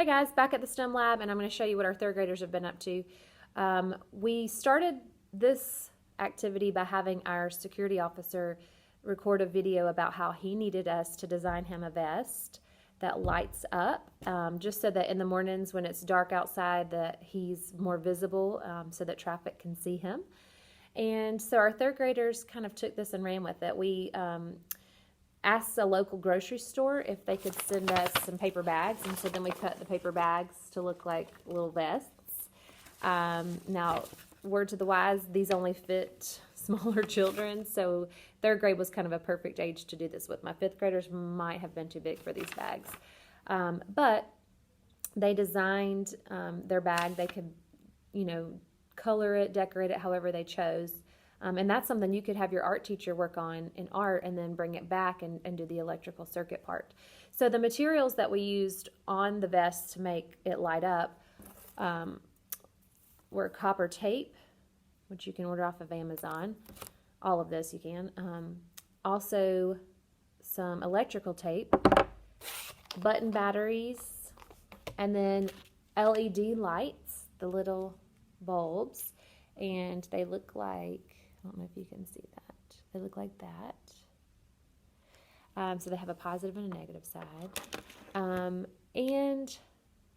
Hey guys, back at the STEM lab, and I'm going to show you what our third graders have been up to. We started this activity by having our security officer record a video about how he needed us to design him a vest that lights up, just so that in the mornings when it's dark outside that he's more visible, so that traffic can see him. And so our third graders kind of took this and ran with it. We asked a local grocery store if they could send us some paper bags, and so then we cut the paper bags to look like little vests. Now, word to the wise, these only fit smaller children, so third grade was kind of a perfect age to do this with. My fifth graders might have been too big for these bags. But they designed their bag. They could, color it, decorate it however they chose. And that's something you could have your art teacher work on in art and then bring it back and do the electrical circuit part. So the materials that we used on the vest to make it light up were copper tape, which you can order off of Amazon. All of this you can. Also some electrical tape, button batteries, and then LED lights, the little bulbs. And they look like, I don't know if you can see that. They look like that. So they have a positive and a negative side. And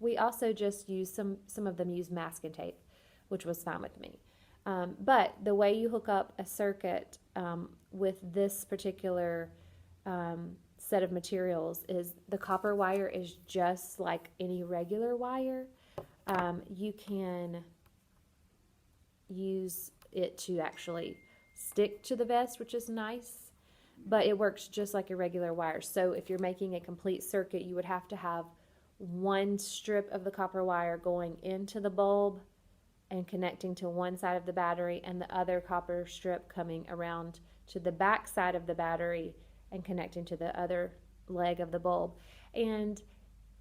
we also just used, some of them use masking tape, which was fine with me. But the way you hook up a circuit with this particular set of materials is the copper wire is just like any regular wire. You can use it to actually stick to the vest, which is nice, but it works just like a regular wire. So if you're making a complete circuit, you would have to have one strip of the copper wire going into the bulb and connecting to one side of the battery, and the other copper strip coming around to the back side of the battery and connecting to the other leg of the bulb. And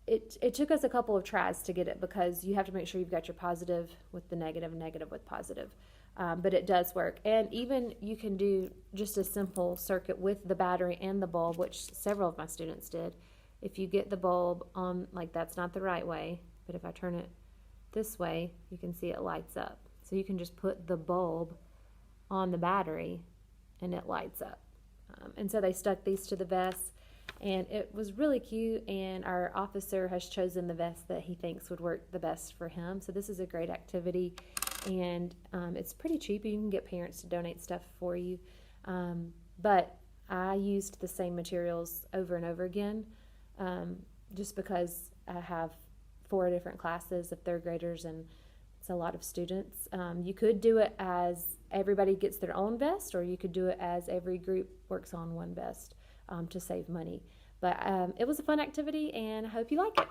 it took us a couple of tries to get it, because you have to make sure you've got your positive with the negative, negative with positive. But it does work. And even you can do just a simple circuit with the battery and the bulb, which several of my students did. If you get the bulb on, like, that's not the right way, but if I turn it this way, you can see it lights up. So you can just put the bulb on the battery and it lights up. And so they stuck these to the vest, and it was really cute, and our officer has chosen the vest that he thinks would work the best for him. So this is a great activity, and it's pretty cheap. You can get parents to donate stuff for you. But I used the same materials over and over again, just because I have 4 different classes of third graders, and it's a lot of students. You could do it as everybody gets their own vest, or you could do it as every group works on one vest to save money. But it was a fun activity, and I hope you like it.